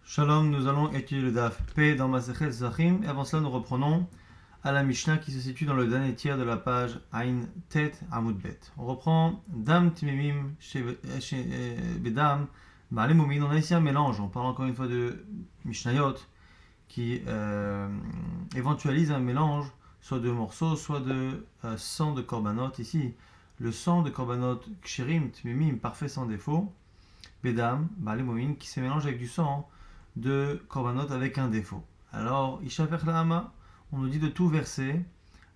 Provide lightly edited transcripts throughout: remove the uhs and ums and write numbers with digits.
Shalom, nous allons étudier le Daf P dans Masechet Zachim et avant cela nous reprenons à la Mishnah qui se situe dans le dernier tiers de la page Ain Tet Amud Bet. On reprend Dam Timimim Bedam Ba'ale Mumin. On a ici un mélange, on parle encore une fois de Mishnayot qui éventualise un mélange soit de morceaux, soit de sang de korbanot. Ici, le sang de korbanot Kshirim Timimim, parfait sans défaut, Bedam Ba'ale Mumin, qui se mélange avec du sang de korbanot avec un défaut. Alors, Ishafer la Hama, on nous dit de tout verser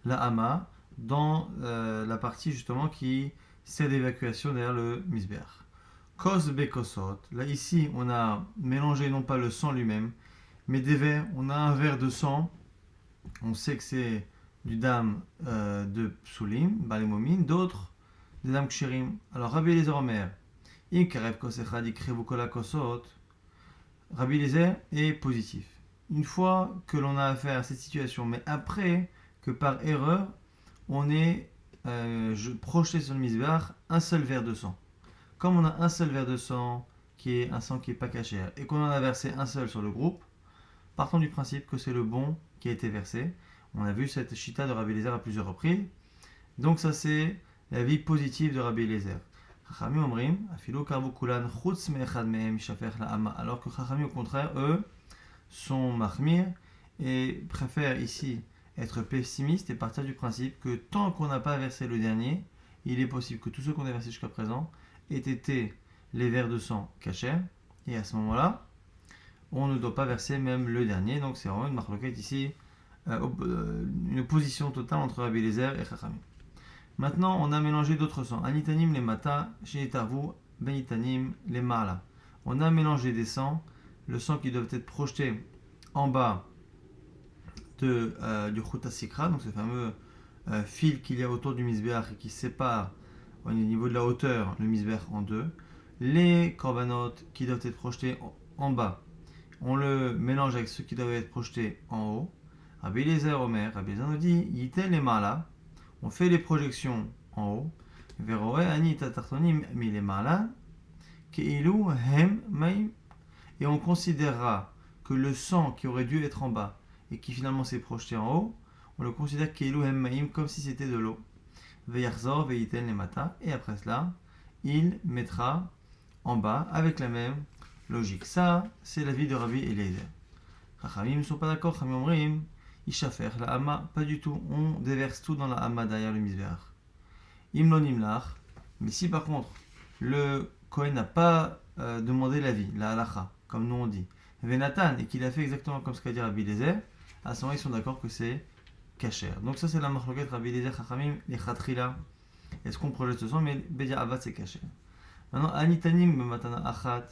la Hama dans la partie justement qui sert d'évacuation derrière le misbeach. Kos bekosot, là ici on a mélangé non pas le sang lui-même, mais des verres, on a un verre de sang, on sait que c'est du dam de psulim, balemomin, d'autres des dam kshirim. Alors Rabbi Eliezer Omer, im karev kosechad ikrevu kol hakosot, Rabbi Eliezer est positif. Une fois que l'on a affaire à cette situation, mais après que par erreur, on ait projeté sur le misbeach un seul verre de sang. Comme on a un seul verre de sang, qui est un sang qui n'est pas caché, et qu'on en a versé un seul sur le groupe, partons du principe que c'est le bon qui a été versé. On a vu cette chita de Rabbi Eliezer à plusieurs reprises. Donc ça c'est l'avis positif de Rabbi Eliezer. Chachamim omrim, afilo karvu kulan chutz me'echad mehem yishafer la'ama. Alors que Chachamim, au contraire, eux, sont mahmir et préfèrent ici être pessimistes et partir du principe que tant qu'on n'a pas versé le dernier, il est possible que tous ceux qu'on a versés jusqu'à présent aient été les verres de sang cachés. Et à ce moment-là, on ne doit pas verser même le dernier. Donc c'est vraiment une marloquette ici, une opposition totale entre Rabbi Eliezer et Chachamim. Maintenant, on a mélangé d'autres sangs. Anitanim les mata, shenitarvu, benitanim les mala. On a mélangé des sangs, le sang qui doivent être projetés en bas du chuta sikra, donc ce fameux fil qu'il y a autour du misbeach et qui sépare au niveau de la hauteur le misbeach en deux. Les korbanot qui doivent être projetés en bas, on le mélange avec ceux qui doivent être projetés en haut. Rabbi Eliezer Omer, Rabbi Eliezer nous dit, yitel les mala. On fait les projections en haut. Et on considérera que le sang qui aurait dû être en bas et qui finalement s'est projeté en haut, on le considère comme si c'était de l'eau. Et après cela, il mettra en bas avec la même logique. Ça, c'est l'avis de Rabbi Eliezer. Chachamim ne sont pas d'accord. Chachamim omrim, Ishafer, la Hama, pas du tout. On déverse tout dans la Hama derrière le misbeach. Imlon imlach. Mais si par contre, le Kohen n'a pas demandé l'avis, la halacha, comme nous on dit, Venatan, et qu'il a fait exactement comme ce qu'a dit Rabbi Eliezer, à ce moment ils sont d'accord que c'est kasher. Donc ça c'est la marloquette Rabbi Eliezer Chachamim, les chatrila. Est-ce qu'on projette ce sang, mais Bedia Avat c'est kasher. Maintenant, Anitanim bematana achat,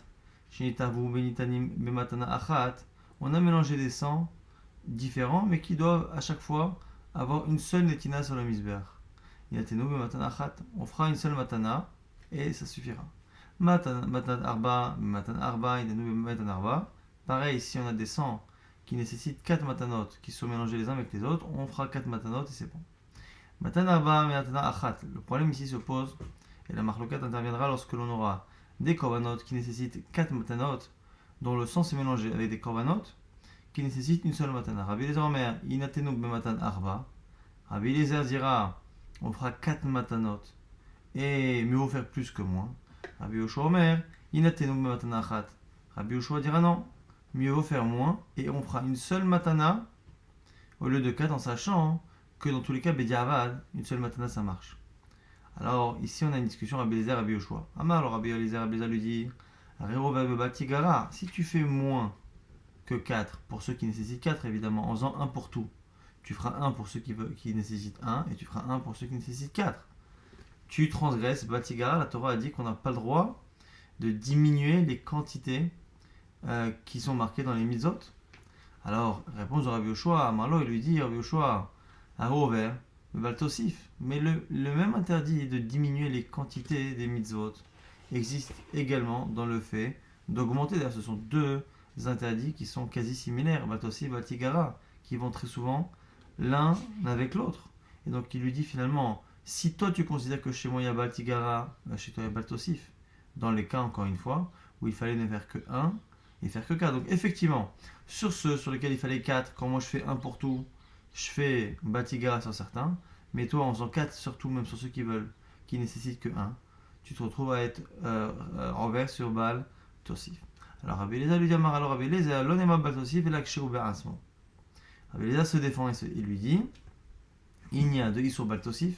Shinitavu benitanim bematana achat, on a mélangé des sangs différents, mais qui doivent à chaque fois avoir une seule netina sur le misbeach. On fera une seule matana et ça suffira. Matan arba, pareil, si on a des sangs qui nécessitent 4 matanot qui sont mélangés les uns avec les autres, on fera 4 matanot et c'est bon. Matan arba, matana achat. Le problème ici se pose, et la marloquette interviendra lorsque l'on aura des korbanot qui nécessitent 4 matanot, dont le sang s'est mélangé avec des korbanot qui nécessite une seule matana. Rabbi Eliezer Omer, inatenu bematan arba. Rabbi Eliezer dira, on fera 4 matanot, et mieux vaut faire plus que moins. Rabbi Yoshua Omer, inatenu bematan achat. Rabbi Yoshua dira non, mieux vaut faire moins, et on fera une seule matana au lieu de 4, en sachant que dans tous les cas, bediavad, une seule matana ça marche. Alors ici on a une discussion Rabbi Eliezer, Rabbi Yoshua. Alors Rabbi Eliezer lui dit, si tu fais moins que 4 pour ceux qui nécessitent 4 évidemment, en faisant 1 pour tout. Tu feras 1 pour ceux qui nécessitent 1 et tu feras 1 pour ceux qui nécessitent 4. Tu transgresses Batigara, la Torah a dit qu'on n'a pas le droit de diminuer les quantités qui sont marquées dans les mitzvot. Alors, réponse de Rabbi Yoshua, Amarlo, il lui dit, Rabbi Yoshua, Arover, Baltosif. Mais le même interdit de diminuer les quantités des mitzvot existe également dans le fait d'augmenter. D'ailleurs, ce sont deux interdits qui sont quasi similaires, Batossi, Batigara, qui vont très souvent l'un avec l'autre. Et donc il lui dit finalement, si toi tu considères que chez moi il y a Batigara, chez toi il y a Batosif, dans les cas encore une fois, où il fallait ne faire que 1, et faire que 4. Donc effectivement, sur ceux sur lesquels il fallait 4, quand moi je fais 1 pour tout, je fais Batigara sur certains, mais toi en faisant 4 sur tout, même sur ceux qui nécessitent que 1, tu te retrouves à être envers sur Baal Tosif. Alors Rabbi Eliezer lui dit alors Rabbi Eliezer, l'onema Baal Tosif et l'akshe ou Asmo. Rabbi Eliezer se défend et lui dit il n'y a de Isur Baal Tosif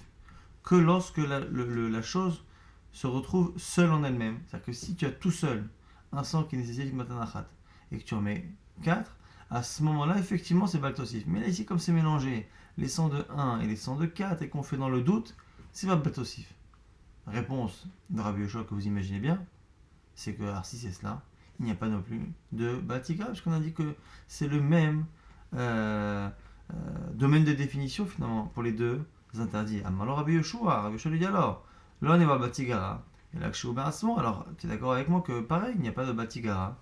que lorsque la chose se retrouve seule en elle-même. C'est-à-dire que si tu as tout seul un sang qui nécessite une matanachat et que tu en mets 4, à ce moment-là, effectivement, c'est Baal Tosif. Mais là, ici, comme c'est mélangé, les sangs de 1 et les sangs de 4 et qu'on fait dans le doute, c'est pas Baal Tosif. Réponse de Rabbi Yoshua que vous imaginez bien, c'est que alors, si c'est cela, il n'y a pas non plus de Batika, puisqu'on a dit que c'est le même domaine de définition finalement pour les deux interdits. Alors Rabbi Yoshua lui dit alors, là on est Batigara, et là que je suis au alors tu es d'accord avec moi que pareil, il n'y a pas de Batigara,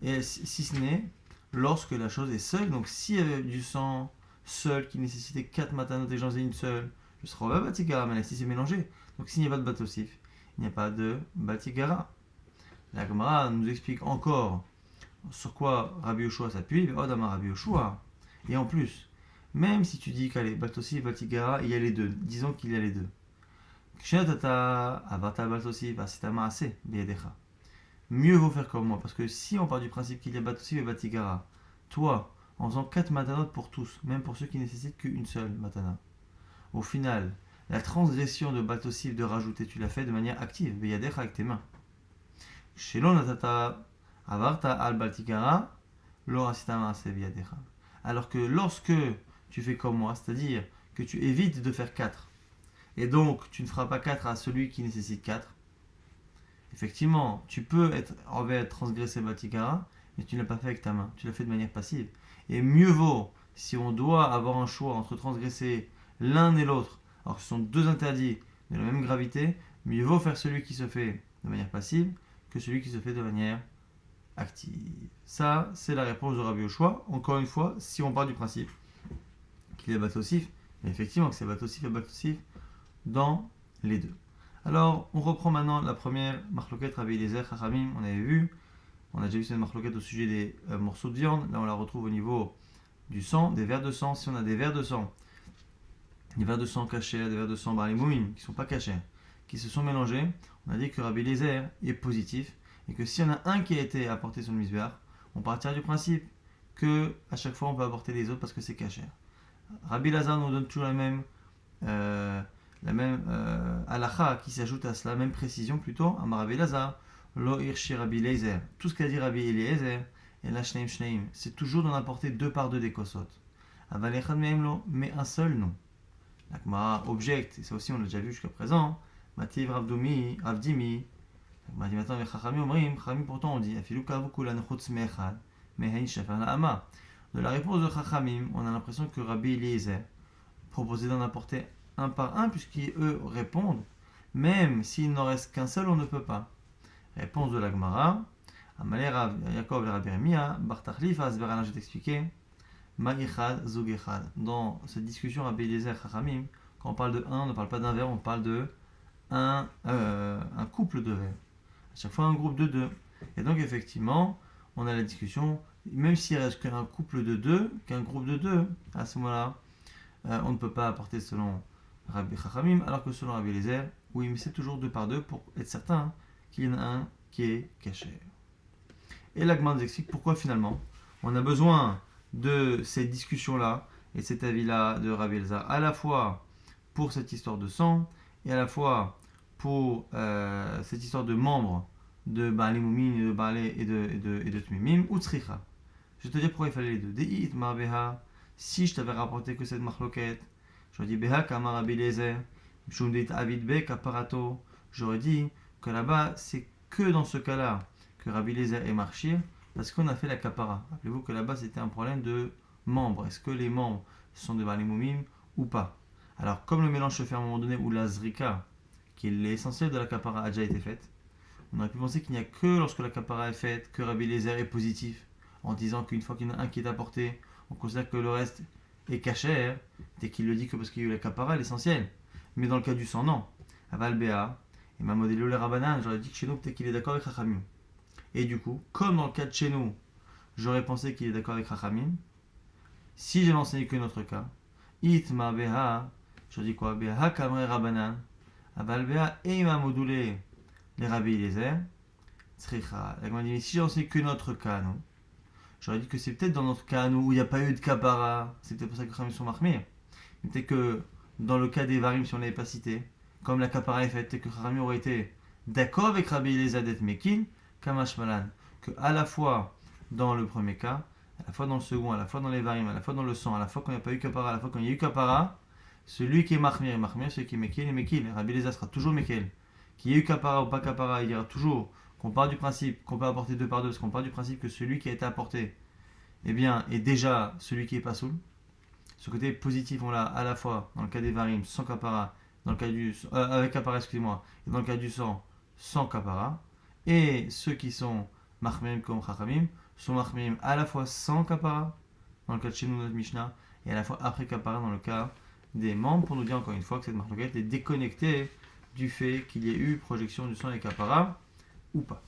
et si ce n'est lorsque la chose est seule, donc s'il y avait du sang seul qui nécessitait 4 matanot et j'en ai une seule, je serais au Batigara, mais là si c'est mélangé, donc s'il n'y a pas de Batosif, il n'y a pas de Batigara. La Gemara nous explique encore sur quoi Rabbi Yoshua s'appuie, Odama Rabbi Yoshua. Et en plus, même si tu dis qu'allez, Batosif, Batigara, il y a les deux, disons qu'il y a les deux. Mieux vaut faire comme moi, parce que si on part du principe qu'il y a Batosif et Batigara, toi, en faisant 4 matanot pour tous, même pour ceux qui nécessitent qu'une seule matana, au final, la transgression de Batosif de rajouter, tu l'as fait de manière active, Beyadecha avec tes mains. Shelon natata avarta al Batigara, l'orasitama se Beyadecha. Alors que lorsque tu fais comme moi, c'est-à-dire que tu évites de faire 4, et donc tu ne feras pas 4 à celui qui nécessite 4, effectivement, tu peux être envers transgresser Batigara, mais tu ne l'as pas fait avec ta main, tu l'as fait de manière passive. Et mieux vaut, si on doit avoir un choix entre transgresser l'un et l'autre, alors que ce sont deux interdits de la même gravité, mieux vaut faire celui qui se fait de manière passive que celui qui se fait de manière active. Ça, c'est la réponse de Rabbi Yoshua. Encore une fois, si on part du principe qu'il est batosif, mais effectivement que c'est batosif et batosif dans les deux. Alors, on reprend maintenant la première marloquette Rabbi Eliezer Chachamim. On avait vu, on a déjà vu cette marloquette au sujet des morceaux de viande. Là, on la retrouve au niveau du sang, des vers de sang. Si on a des vers de sang cachés, des vers de sang barimouim qui ne sont pas cachés, qui se sont mélangés, on a dit que Rabbi Eliezer est positif et que si on a un qui a été apporté sur le misbéach, on partira du principe que à chaque fois on peut apporter les autres parce que c'est caché. Rabbi Lazar nous donne toujours la même halakha qui s'ajoute à cela, la même précision plutôt. Amar Rabbi Lazar, lo irshi Rabbi Eliezer. Tout ce qu'a dit Rabbi Eliezer, et la shneim shneim, c'est toujours d'en apporter 2 par 2 des kosot. Aval echad mehem lo, mais un seul non. La Gemara objecte, et ça aussi on l'a déjà vu jusqu'à présent, Mativ Ravdimi, Maintenant, les Chachamim pourtant on dit, Afilu kavu kulan chutz me'echad, me'hen shafar la'ama. De la réponse de Chachamim, on a l'impression que Rabbi Eliezer proposait d'en apporter un par un, puisqu'eux répondent, même s'il n'en reste qu'un seul, on ne peut pas. Réponse de la Gemara, Amalé Rav Yaakov et Rabbi Remia, Bartachlif, Asberana, je t'expliquais, Ma'ichad, Zug Echad. Dans cette discussion Rabbi Eliezer Chachamim, quand on parle de un, on ne parle pas d'un verre, on parle de un couple de verres. À chaque fois un groupe de 2. Et donc effectivement, on a la discussion, même s'il reste qu'un couple de 2, qu'un groupe de 2, à ce moment-là, on ne peut pas apporter selon Rabbi Chachamim, alors que selon Rabbi Eliezer, oui, mais c'est toujours 2 par 2 pour être certain qu'il y en a un qui est caché. Et la Gemara nous explique pourquoi finalement on a besoin de cette discussion-là et cet avis-là de Rabbi Eliezer, à la fois pour cette histoire de sang et à la fois pour cette histoire de membres de Baalé Moumin et de Baalé et de Tmimim, ou Tzricha. Je vais te dire pourquoi il fallait les deux. De'it mar beha, si je t'avais rapporté que cette marloquette, j'aurais dit beha kamar Rabbi Eliezer, mshum deit avid be kaparato, j'aurais dit que là-bas, c'est que dans ce cas-là que Rabbi Eliezer est marchir, parce qu'on a fait la kapara. Rappelez-vous que là-bas, c'était un problème de membres. Est-ce que les membres sont de Baalé Moumin ou pas? Alors, comme le mélange se fait à un moment donné où la zrika, qui est l'essentiel de la kapara, a déjà été faite, on aurait pu penser qu'il n'y a que lorsque la kapara est faite que Rabbi Eliezer est positif, en disant qu'une fois qu'il y en a un qui est apporté, on considère que le reste est caché, dès qu'il le dit que parce qu'il y a eu la kapara, l'essentiel. Mais dans le cas du sang, non. Aval Béa, et ma modélo le Rabbanan, j'aurais dit que chez nous, peut-être qu'il est d'accord avec Chachamim. Et du coup, comme dans le cas de chez nous, j'aurais pensé qu'il est d'accord avec Chachamim, si j'ai enseigné que notre cas, Itma Beha, je dis quoi? Beha Kamre Rabanan, Aval Beha Eima Modulé, les Rabbi Eliezer, Tzricha. La Gemara dit, mais si j'ai enseigné que notre cas, non? J'aurais dit que c'est peut-être dans notre cas, nous, où il n'y a pas eu de kapara, c'est peut-être pour ça que Chachamim sont marmés. Mais peut-être que dans le cas des varim, si on ne l'avait pas cité, comme la kapara est faite, peut-être que Chachamim aurait été d'accord avec Rabbi Eliezer d'être Mekin, Kamash Malan, que à la fois dans le premier cas, à la fois dans le second, à la fois dans les varim, à la fois dans le sang, à la fois quand il n'y a pas eu kapara, à la fois quand il y a eu kapara, celui qui est marmir est marmir, celui qui est Mekil est Mekil. Rabbi Eliezer sera toujours Mekil. Qu'il y ait eu kapara ou pas kapara, il dira toujours qu'on part du principe qu'on peut apporter deux par deux, parce qu'on part du principe que celui qui a été apporté, eh bien, est déjà celui qui est pas soul. Ce côté positif, on l'a à la fois dans le cas des varim sans kapara, dans le cas du avec kapara, excusez-moi, et dans le cas du sang sans kapara. Et ceux qui sont mahmim comme chachamim sont mahmim à la fois sans kapara, dans le cas de chez nous notre Mishnah, et à la fois après kapara dans le cas des membres, pour nous dire encore une fois que cette marloquette est déconnectée du fait qu'il y ait eu projection du sang et kapara ou pas.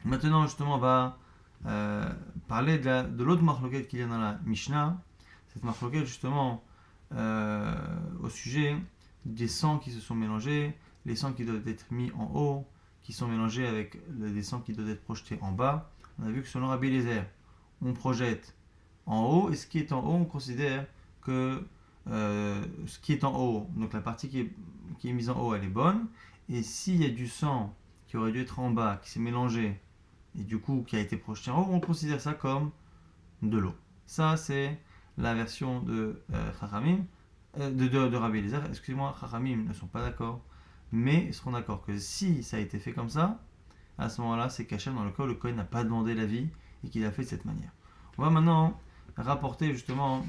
Maintenant, justement, on va parler de l'autre marloquette qu'il y a dans la Mishnah. Cette marloquette, justement, au sujet des sangs qui se sont mélangés, les sangs qui doivent être mis en haut, qui sont mélangés avec des sangs qui doivent être projetés en bas. On a vu que selon Rabbi Eliezer, on projette en haut, et ce qui est en haut, on considère que ce qui est en haut, donc la partie qui est mise en haut, elle est bonne, et s'il y a du sang qui aurait dû être en bas, qui s'est mélangé, et du coup qui a été projeté en haut, on considère ça comme de l'eau. Ça, c'est la version de Chachamim, de Rabbi Eliezer. Excusez-moi, Chachamim ne sont pas d'accord, mais ils seront d'accord que si ça a été fait comme ça, à ce moment-là, c'est Kachem dans le cas où le Kohen n'a pas demandé l'avis et qu'il a fait de cette manière. On va maintenant rapporter justement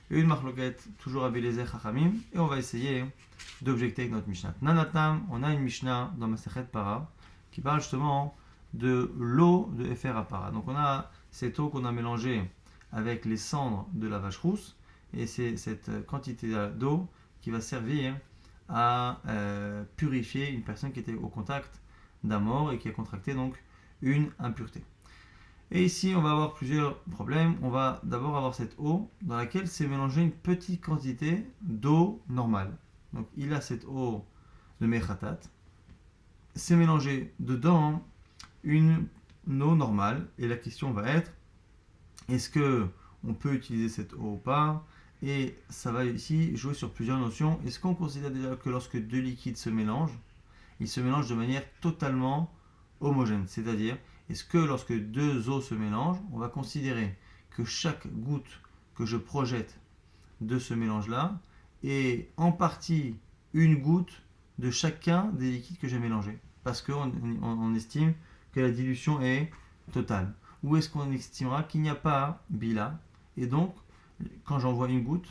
une marloquette, toujours Rabbi Eliezer Chachamim, et on va essayer d'objecter avec notre Mishnah. Nanatam, on a une Mishnah dans Masechet Para qui parle justement de l'eau de Efer Para. Donc on a cette eau qu'on a mélangée avec les cendres de la vache rousse, et c'est cette quantité d'eau qui va servir à purifier une personne qui était au contact d'un mort et qui a contracté donc une impureté. Et ici, on va avoir plusieurs problèmes. On va d'abord avoir cette eau dans laquelle s'est mélangée une petite quantité d'eau normale. Donc il a cette eau de Mechatat, c'est mélangé dedans une eau normale, et la question va être, est-ce que on peut utiliser cette eau ou pas? Et ça va ici jouer sur plusieurs notions. Est-ce qu'on considère déjà que lorsque deux liquides se mélangent, ils se mélangent de manière totalement homogène? C'est-à-dire, est-ce que lorsque deux eaux se mélangent, on va considérer que chaque goutte que je projette de ce mélange-là est en partie une goutte de chacun des liquides que j'ai mélangés? Parce qu'on estime que la dilution est totale. Ou est-ce qu'on estimera qu'il n'y a pas bila, et donc quand j'envoie une goutte,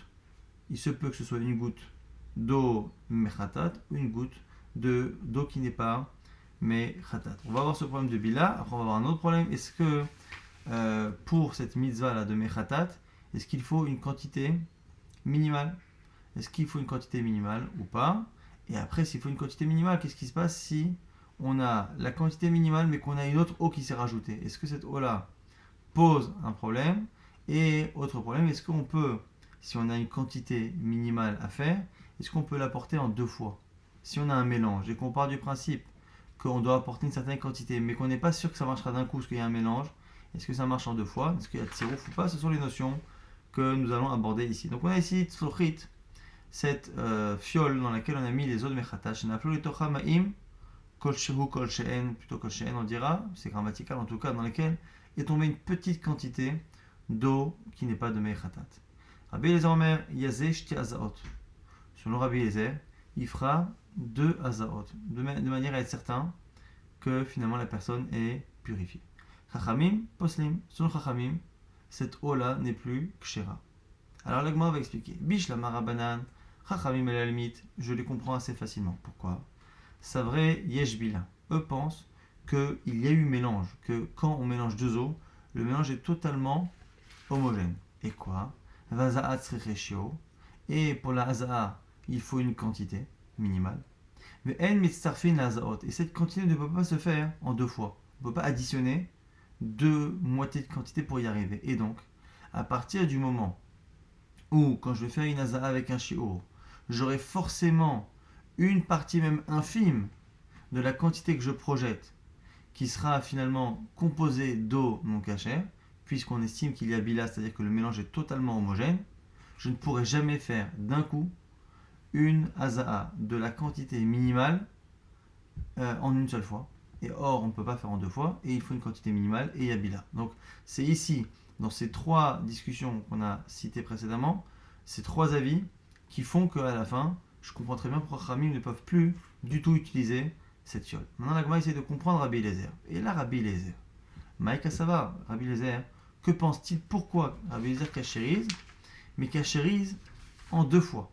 il se peut que ce soit une goutte d'eau mechatat ou une goutte d'eau qui n'est pas mechatat. On va avoir ce problème de bila. Après on va avoir un autre problème. Est-ce que pour cette mitzvah là de mechatat, est-ce qu'il faut une quantité minimale? Est-ce qu'il faut une quantité minimale ou pas? Et après, s'il faut une quantité minimale, qu'est-ce qui se passe si on a la quantité minimale mais qu'on a une autre eau qui s'est rajoutée? Est-ce que cette eau là pose un problème? Et autre problème, est-ce qu'on peut, si on a une quantité minimale à faire, est-ce qu'on peut l'apporter en deux fois? Si on a un mélange et qu'on part du principe qu'on doit apporter une certaine quantité, mais qu'on n'est pas sûr que ça marchera d'un coup parce qu'il y a un mélange, est-ce que ça marche en deux fois? Est-ce qu'il y a tsirouf ou pas? Ce sont les notions que nous allons aborder ici. Donc on a ici tzlochit, cette fiole dans laquelle on a mis les eaux de mechatash, plutôt kolsheen on dira, c'est grammatical en tout cas, dans laquelle est tombée une petite quantité d'eau qui n'est pas de mechatat. Rabbi Eliezer Omer, yazeh shti azaot. Selon Rabbi Eliezer, il fera deux azaot, de manière à être certain que finalement la personne est purifiée. Chachamim poslim, selon Chachamim, cette eau-là n'est plus kshera. Alors l'agma va expliquer. Bish la marabanan, Chachamim et la limite, je les comprends assez facilement. Pourquoi? C'est vrai, yesh bila. Eux pensent qu'il y a eu mélange, que quand on mélange deux eaux, le mélange est totalement homogène. Et quoi? Vazaat srecheshio. Et pour la haza'a, il faut une quantité minimale. Mais en mitzarfin la hazaot. Et cette quantité ne peut pas se faire en deux fois. On ne peut pas additionner deux moitiés de quantité pour y arriver. Et donc, à partir du moment où, quand je vais faire une azaa avec un shiur, j'aurai forcément une partie même infime de la quantité que je projette qui sera finalement composée d'eau non cachère, puisqu'on estime qu'il y a bila, c'est-à-dire que le mélange est totalement homogène, je ne pourrai jamais faire d'un coup une azaa de la quantité minimale en une seule fois. Et or, on ne peut pas faire en deux fois, et il faut une quantité minimale, et il y a bila. Donc, c'est ici, dans ces trois discussions qu'on a citées précédemment, ces trois avis qui font qu'à la fin, je comprends très bien pourquoi Khamim ne peuvent plus du tout utiliser cette fiole. Maintenant, la Gemara essaie de comprendre Rabbi Eliezer. Et là, Rabbi Eliezer, Maïka Sava, Rabbi Eliezer, que pense-t-il? Pourquoi Rabbi Eliezer cachérise, mais cachérise en deux fois?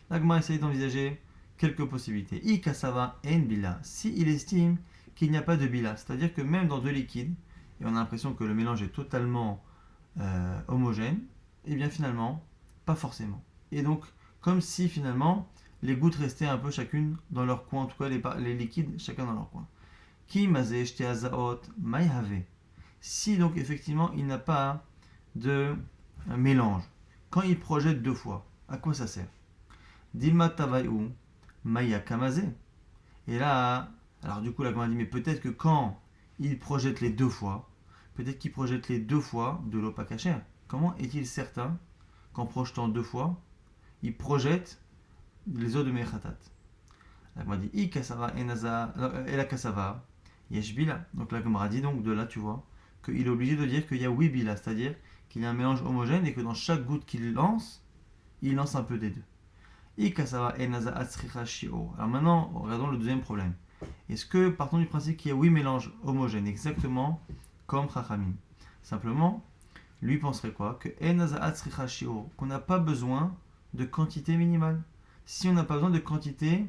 La Gemara essaie d'envisager quelques possibilités. Ika Sava en bila, si il estime qu'il n'y a pas de bila, c'est-à-dire que même dans deux liquides, et on a l'impression que le mélange est totalement homogène, et bien finalement, pas forcément. Et donc, comme si finalement, les gouttes restaient un peu chacune dans leur coin, en tout cas les liquides chacun dans leur coin. Ki mazeh shte azaot mayhave. Si donc effectivement il n'a pas de mélange, quand il projette deux fois, à quoi ça sert? Dilma tavayu maya kamazeh. Et là, alors du coup la Gemara dit, mais peut-être que quand il projette les deux fois, peut-être qu'il projette les deux fois de l'eau pas cachère. Comment est-il certain qu'en projetant deux fois, il projette les eaux de Mechatat? La Gemara dit I kasava enaza et la kasava yesh bila. Donc la Gemara dit donc de là tu vois qu'il est obligé de dire qu'il y a oui bila, c'est-à-dire qu'il y a un mélange homogène et que dans chaque goutte qu'il lance, il lance un peu des deux. I kasava enaza atzricha shio. Alors maintenant regardons le deuxième problème. Est-ce que partons du principe qu'il y a oui mélange homogène exactement comme Chachamim? Simplement, lui penserait quoi? Que enaza atzricha shio, qu'on n'a pas besoin de quantité minimale. Si on n'a pas besoin de quantité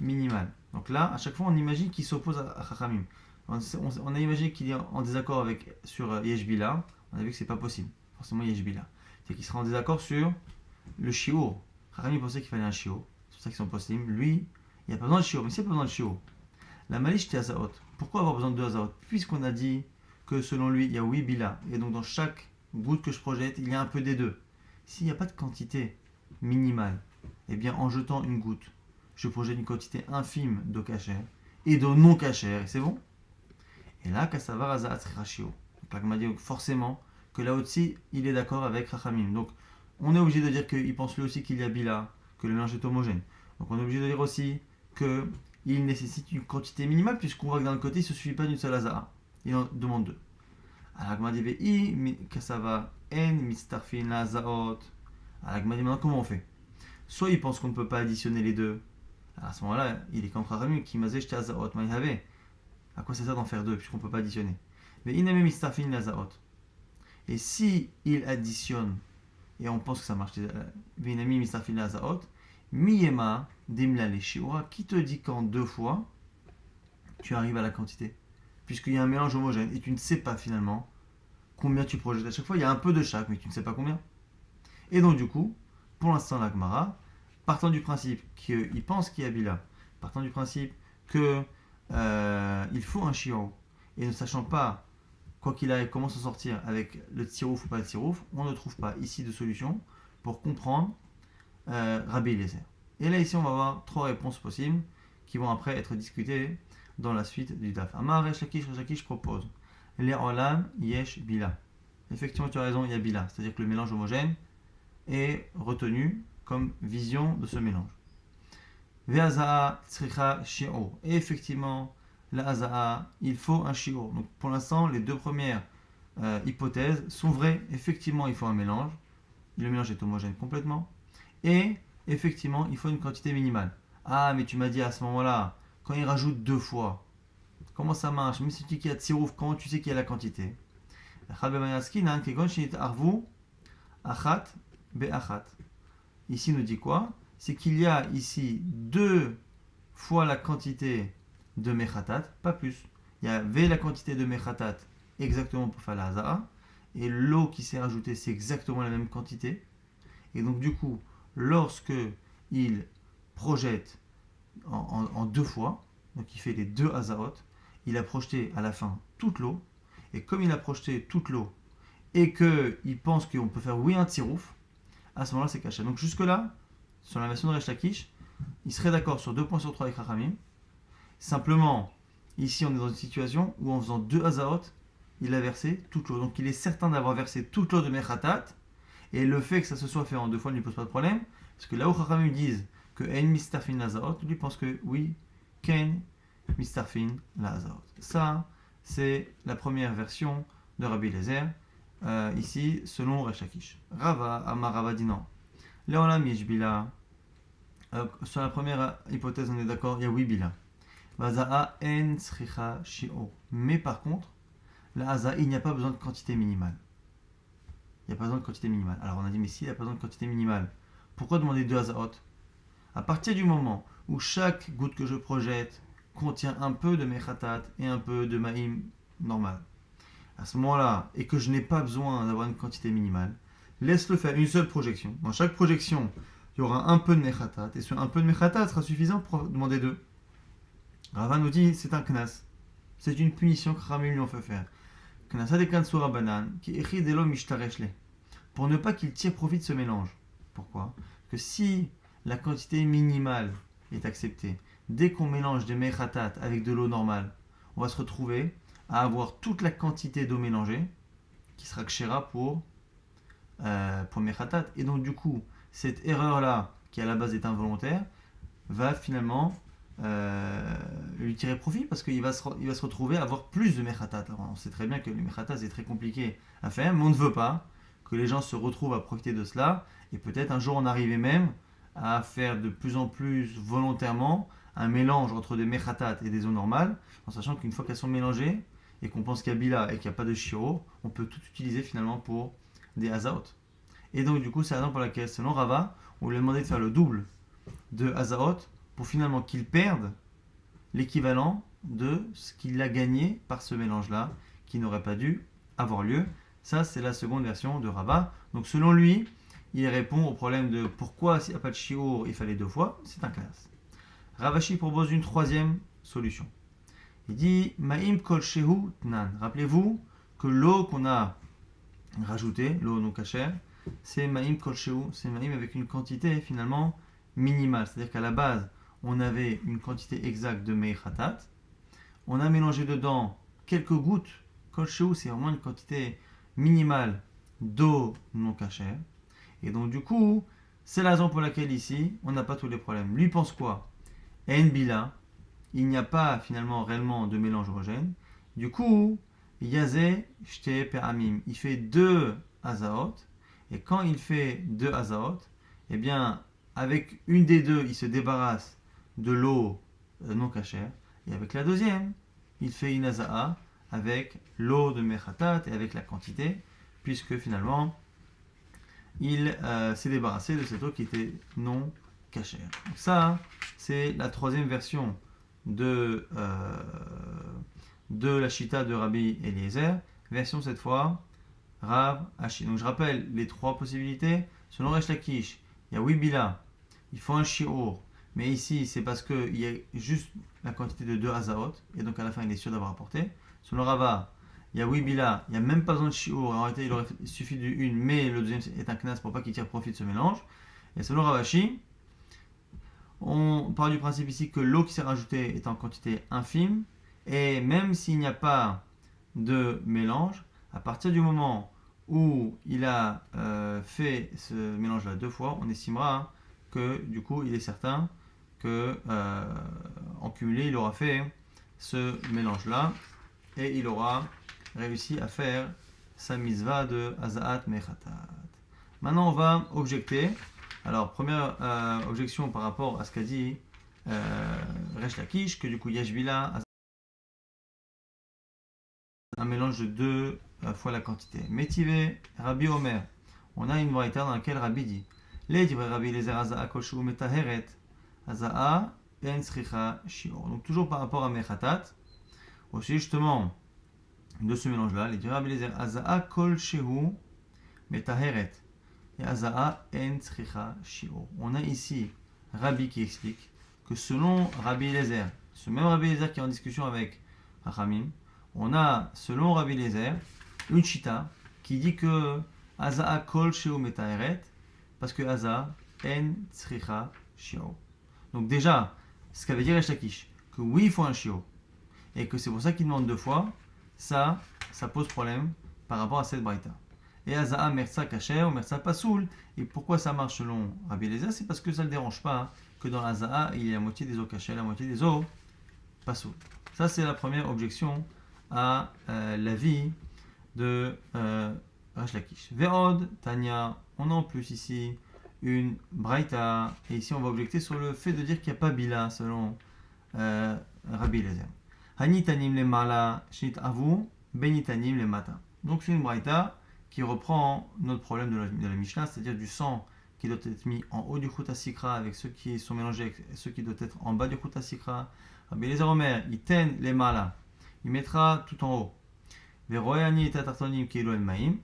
minimale. Donc là, à chaque fois, on imagine qu'il s'oppose à Chachamim. On a imaginé qu'il est en désaccord sur Yesh Bila. On a vu que c'est pas possible. Forcément, Yesh Bila. C'est qu'il sera en désaccord sur le Shiur. Chachamim pensait qu'il fallait un Shiur. C'est pour ça qu'ils sont possibles. Lui, il n'y a pas besoin de Shiur. Mais s'il n'y a pas besoin de Shiur, la Malish Azaot. Pourquoi avoir besoin de deux Azaot? Puisqu'on a dit que selon lui, il y a 8 Bila. Et donc, dans chaque goutte que je projette, il y a un peu des deux. S'il n'y a pas de quantité minimale, eh bien, en jetant une goutte, je projette une quantité infime d'eau cachère et d'eau non cachère, et c'est bon. Et là, Kassavar Aza Atzrachio. Donc là, on m'a dit forcément que là aussi, il est d'accord avec Rachamim. Donc, on est obligé de dire qu'il pense lui aussi qu'il y a Bila, que le mélange est homogène. Donc, on est obligé de dire aussi qu'il nécessite une quantité minimale, puisqu'on voit que d'un côté, il ne se suffit pas d'une seule Aza. Il en demande deux. Alors, on m'a dit I Kassava En Mistarfin La Azaot. Alors, on m'a dit maintenant, comment on fait? Soit il pense qu'on ne peut pas additionner les deux. Alors à ce moment-là, il est comme Chachamim qui mazé jeté azaot mayhave. À quoi ça sert d'en faire deux puisqu'on ne peut pas additionner? Mais iname mistafin l'azaot. Et si il additionne et on pense que ça marche, iname mistafin l'azaot, miyema dimla le shiura. Qui te dit qu'en deux fois tu arrives à la quantité? Puisqu'il y a un mélange homogène et tu ne sais pas finalement combien tu projettes à chaque fois. Il y a un peu de chaque, mais tu ne sais pas combien. Et donc du coup, pour l'instant, la Gemara, partant du principe qu'il pense qu'il y a Bila, partant du principe qu'il faut un shiur, et ne sachant pas, quoi qu'il arrive, comment s'en sortir avec le tsirouf ou pas le tsirouf, on ne trouve pas ici de solution pour comprendre Rabbi Eliezer. Et là, ici, on va avoir trois réponses possibles qui vont après être discutées dans la suite du Daf. Amar Resh Lakish propose les Olam Yesh Bila. Effectivement, tu as raison, il y a Bila, c'est-à-dire que le mélange homogène est retenu comme vision de ce mélange. Ve'azaa tzricha shi'ur. Et effectivement, la azaa, il faut un shi'ur. Donc pour l'instant, les deux premières hypothèses sont vraies. Effectivement, il faut un mélange. Le mélange est homogène complètement. Et effectivement, il faut une quantité minimale. Ah, mais tu m'as dit à ce moment-là, quand il rajoute deux fois, comment ça marche? Même si tu dis qu'il y a tsirouf, comment tu sais qu'il y a la quantité? Achat be'achat. Ici, nous dit quoi? C'est qu'il y a ici deux fois la quantité de mechatat, pas plus. Il y avait la quantité de mechatat exactement pour faire la hazaa, et l'eau qui s'est rajoutée, c'est exactement la même quantité. Et donc, du coup, lorsque il projette en deux fois, donc il fait les deux hazaot, il a projeté à la fin toute l'eau, et comme il a projeté toute l'eau, et qu'il pense qu'on peut faire oui un tirouf, à ce moment-là c'est caché. Donc jusque-là, sur la version de Resh Lakish, il serait d'accord sur 2 points sur 3 avec Rachamim. Simplement, ici on est dans une situation où en faisant 2 Hazaot, il a versé toute l'eau. Donc il est certain d'avoir versé toute l'eau de Mechatat, et le fait que ça se soit fait en 2 fois ne lui pose pas de problème, parce que là où Rachamim disent que En Mistarfin la Hazaot, lui pense que oui, Ken Mistarfin la Hazaot. Ça, c'est la première version de Rabbi Eliezer, ici selon Resh Lakish. Rava, Amar Rava dit non. Leolam Yeshbila. Sur la première hypothèse, on est d'accord, il y a oui bila. Vaza'a en tzricha shi'o. Mais par contre, la haza, il n'y a pas besoin de quantité minimale. Il n'y a pas besoin de quantité minimale. Alors on a dit, mais si, il n'y a pas besoin de quantité minimale, pourquoi demander 2 hazaot? À partir du moment où chaque goutte que je projette contient un peu de mechatat et un peu de ma'im normal, à ce moment-là, et que je n'ai pas besoin d'avoir une quantité minimale, laisse-le faire une seule projection. Dans chaque projection, il y aura un peu de mechatat, et ce un peu de mechatat sera suffisant pour demander 2. Rava nous dit c'est un knas. C'est une punition que Ramim lui ont fait faire. Knasa de kansura banan, qui écrit de l'homme mishtareshle. Pour ne pas qu'il tire profit de ce mélange. Pourquoi? Que si la quantité minimale est acceptée, dès qu'on mélange des mechatat avec de l'eau normale, on va se retrouver à avoir toute la quantité d'eau mélangée qui sera kshera pour mechatat. Et donc du coup, cette erreur-là, qui à la base est involontaire, va finalement lui tirer profit parce qu'il va se retrouver à avoir plus de mechatat. Alors, on sait très bien que le mechatat c'est très compliqué à faire, mais on ne veut pas que les gens se retrouvent à profiter de cela, et peut-être un jour on arrivait même à faire de plus en plus volontairement un mélange entre des mechatat et des eaux normales, en sachant qu'une fois qu'elles sont mélangées et qu'on pense qu'il y a bila et qu'il n'y a pas de shiro, on peut tout utiliser finalement pour des hazaot. Et donc du coup c'est la raison pour laquelle selon Rava on lui a demandé de faire le double de hazaot pour finalement qu'il perde l'équivalent de ce qu'il a gagné par ce mélange-là, qui n'aurait pas dû avoir lieu. Ça, c'est la seconde version de Rava. Donc selon lui, il répond au problème de pourquoi s'il n'y a pas de shiur, il fallait 2 fois, c'est un classe. Ravashi propose une troisième solution. Il dit Ma'im kol shehu tnan. Rappelez-vous que l'eau qu'on a rajoutée, l'eau non cachère, c'est Ma'im kol shehu, c'est Ma'im avec une quantité finalement minimale. C'est-à-dire qu'à la base, on avait une quantité exacte de mei khatat, on a mélangé dedans quelques gouttes, kol shehu, c'est vraiment une quantité minimale d'eau non cachère, et donc du coup, c'est la raison pour laquelle ici, on n'a pas tous les problèmes. Lui pense quoi? En bila, il n'y a pas finalement réellement de mélange homogène, du coup, yazé shte pe'amim, il fait 2 hazaot, et quand il fait 2 hazaot, eh bien, avec une des deux, il se débarrasse de l'eau non cachère, et avec la deuxième, il fait une haza'a avec l'eau de mechatat et avec la quantité, puisque finalement, il s'est débarrassé de cette eau qui était non cachère. Donc ça, c'est la troisième version de la Shita de Rabbi Eliezer, version cette fois Rav Ashi. Donc je rappelle les 3 possibilités. Selon Resh Lakish, il y a Wibila, il faut un shiur, mais ici c'est parce qu'il y a juste la quantité de 2 hazaot, et donc à la fin il est sûr d'avoir apporté. Selon Rava, il y a Wibila, il n'y a même pas besoin de shiur, en réalité il aurait suffi d'une, mais le deuxième est un knas pour pas qu'il tire profit de ce mélange. Et selon Ravashi, on part du principe ici que l'eau qui s'est rajoutée est en quantité infime, et même s'il n'y a pas de mélange, à partir du moment où il a fait ce mélange-là 2 fois, on estimera que du coup il est certain que en cumulé il aura fait ce mélange-là et il aura réussi à faire sa misva de Hazaat Mechatat. Maintenant on va objecter. Alors première objection par rapport à ce qu'a dit Resh Lakish, que du coup Yashbila un mélange de 2 fois la quantité. Métivé, Rabbi Omer, on a une braïta dans laquelle Rabbi dit les divrei Rabbi Eliezer Haza'a koshu metaheret Haza'a en tzricha shiur. Donc toujours par rapport à Mechatat, aussi justement de ce mélange-là, les divrei Rabbi Eliezer Haza'a koshu metaheret et Haza'a en tzricha shiur. On a ici Rabbi qui explique que selon Rabbi Eliezer, ce même Rabbi Eliezer qui est en discussion avec Rachamim, On a, selon Rabbi Eliezer, une chita qui dit que Aza'a kol sheu metaeret, parce que Aza en tzricha shio. Donc déjà, ce qu'avait dit Resh Lakish, que oui, il faut un shio, et que c'est pour ça qu'il demande 2 fois, ça pose problème par rapport à cette braïta. Et Aza'a merza kacher ou merza pasoul. Et pourquoi ça marche selon Rabbi Eliezer? C'est parce que ça ne le dérange pas que dans l'Aza'a, il y a la moitié des eaux kacher, la moitié des eaux pasoul. Ça, c'est la première objection à l'avis de Resh Lakish. Ve'od, Tanya, on a en plus ici une braïta, et ici on va objecter sur le fait de dire qu'il n'y a pas bila selon Rabbi Eliezer. Hanitanim le mala shnit avu, benitanim le mata. Donc c'est une braïta qui reprend notre problème de la Mishnah, c'est-à-dire du sang qui doit être mis en haut du Chut HaSikra avec ceux qui sont mélangés avec ceux qui doivent être en bas du Chut HaSikra. Rabbi Eliezer Omer, il ten les mala, il mettra tout en haut. Veroyani et tatartonim kilo el maim,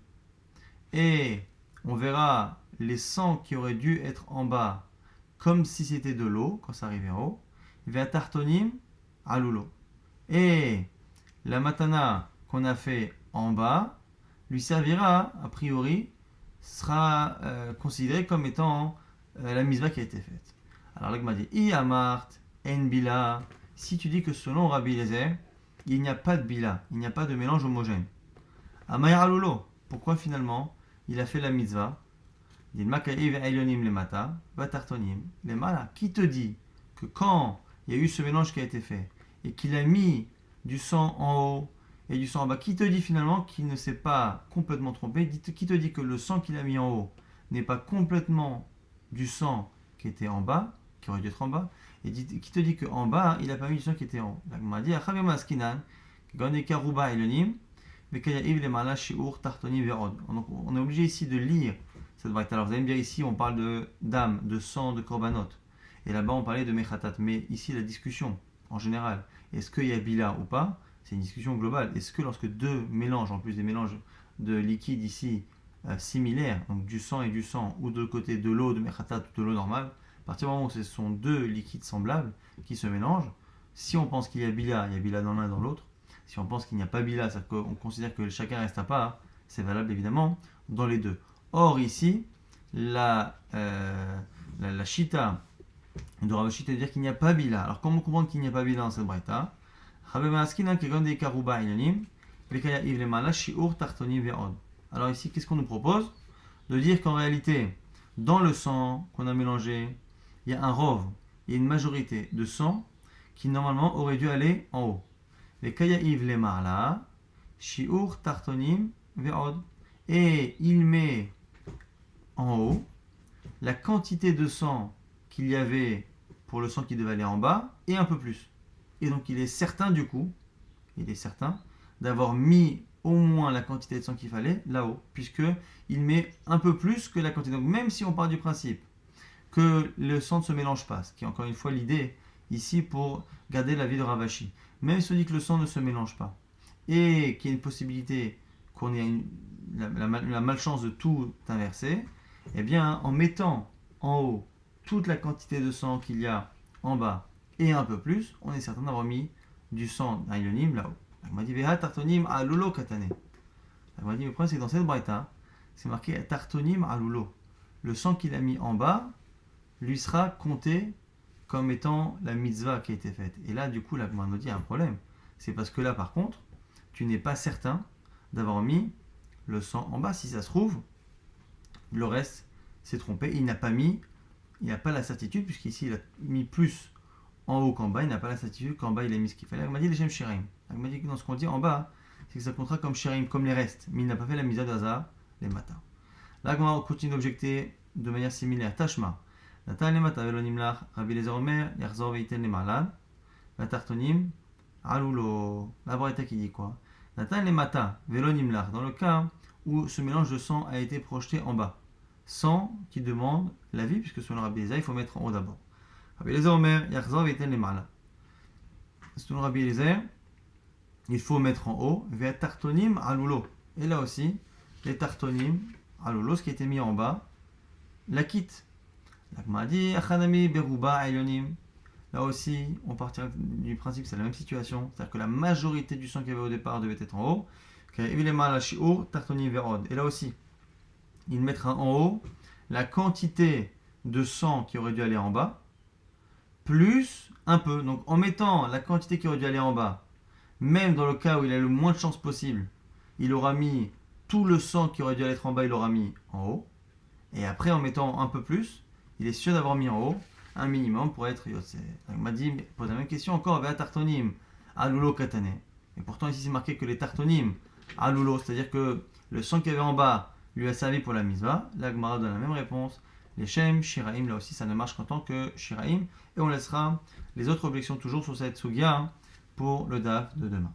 et on verra les sangs qui auraient dû être en bas comme si c'était de l'eau quand ça arrivait en haut. Ve'atartonim alulo. Et la matana qu'on a fait en bas lui servira, a priori, sera considérée comme étant la misva qui a été faite. Alors là, il m'a dit, I amart en bila, si tu dis que selon Rabbi Eliezer, il n'y a pas de bila, il n'y a pas de mélange homogène. Amayar alulo, pourquoi finalement il a fait la mitzvah? Qui te dit que quand il y a eu ce mélange qui a été fait et qu'il a mis du sang en haut et du sang en bas, qui te dit finalement qu'il ne s'est pas complètement trompé? Qui te dit que le sang qu'il a mis en haut n'est pas complètement du sang qui était en bas, qui aurait dû être en bas, et qui te dit qu'en bas il n'a pas mis du sang qui était en haut? Donc on est obligé ici de lire cette braïta. Alors vous allez me dire, ici on parle de d'âme, de sang, de korbanot, et là-bas on parlait de mechatat, mais ici la discussion en général, est-ce qu'il y a bila ou pas, c'est une discussion globale. Est-ce que lorsque deux mélanges, en plus des mélanges de liquides ici similaires, donc du sang et du sang, ou de l'autre côté de l'eau de mechatat ou de l'eau normale, à partir du moment où ce sont deux liquides semblables qui se mélangent, si on pense qu'il y a bila dans l'un et dans l'autre. Si on pense qu'il n'y a pas bila, c'est-à-dire qu'on considère que chacun reste à part, c'est valable évidemment dans les deux. Or ici, la shita de Rav Ashi te dire qu'il n'y a pas bila. Alors comment comprendre qu'il n'y a pas bila dans cette braïta? Alors ici, qu'est-ce qu'on nous propose? De dire qu'en réalité, dans le sang qu'on a mélangé, il y a un rov, il y a une majorité de sang qui normalement aurait dû aller en haut. Et il met en haut la quantité de sang qu'il y avait pour le sang qui devait aller en bas et un peu plus. Et donc il est certain du coup, d'avoir mis au moins la quantité de sang qu'il fallait là-haut, puisqu'il met un peu plus que la quantité. Donc même si on part du principe que le sang ne se mélange pas, ce qui est encore une fois l'idée ici pour garder la vie de Rav Ashi, même si on dit que le sang ne se mélange pas, et qu'il y a une possibilité qu'on ait la malchance de tout inverser, eh bien en mettant en haut toute la quantité de sang qu'il y a en bas et un peu plus, on est certain d'avoir mis du sang d'Aïlonim là-haut. Il m'a dit Veha tartonim alulo katane. Il m'a dit le problème c'est que dans cette braïta, c'est marqué tartonim alulo. Le sang qu'il a mis en bas lui sera compté comme étant la mitzvah qui a été faite. Et là, du coup, la Gemara nous dit il y a un problème. C'est parce que là, par contre, tu n'es pas certain d'avoir mis le sang en bas. Si ça se trouve, le reste s'est trompé. Il n'a pas la certitude, puisqu'ici, il a mis plus en haut qu'en bas. Il n'a pas la certitude qu'en bas, il a mis ce qu'il fallait. Il m'a dit les Shem Shirim. Il m'a dit que dans ce qu'on dit en bas, c'est que ça comptera comme Shirim, comme les restes. Mais il n'a pas fait la mitzvah d'Aza les matins. Là, on continue d'objecter de manière similaire. Tashma. Natan le mata velo nimlach, Rabbi Eliezer Omer, yachzor veiten le malal, vatartonim, alulo. La braïta qui dit quoi? Natan le mata velo nimlach, dans le cas où ce mélange de sang a été projeté en bas. Sang qui demande la vie, puisque selon Rabbi Eliezer, il faut mettre en haut d'abord. Rabbi Eliezer Omer, yachzor veiten le malal. Selon Rabbi Eliezer, il faut mettre en haut, vatartonim, alulo. Et là aussi, les tartonim, alulo, ce qui a été mis en bas, la quitte. La Là aussi, on partira du principe que c'est la même situation, c'est-à-dire que la majorité du sang qu'il y avait au départ devait être en haut. Et là aussi, il mettra en haut la quantité de sang qui aurait dû aller en bas, plus un peu. Donc en mettant la quantité qui aurait dû aller en bas, même dans le cas où il a le moins de chances possible, il aura mis tout le sang qui aurait dû aller en bas, il l'aura mis en haut. Et après, en mettant un peu plus, il est sûr d'avoir mis en haut un minimum pour être Yotse. Donc Madim pose la même question encore avec Tartonim, Alulo Katane. Et pourtant ici c'est marqué que les Tartonim, Alulo, c'est-à-dire que le sang qu'il y avait en bas lui a servi pour la misva. La Gemara donne la même réponse. Les Shem, Shiraim, là aussi ça ne marche qu'en tant que Shiraim. Et on laissera les autres objections toujours sur cette Sugia pour le DAF de demain.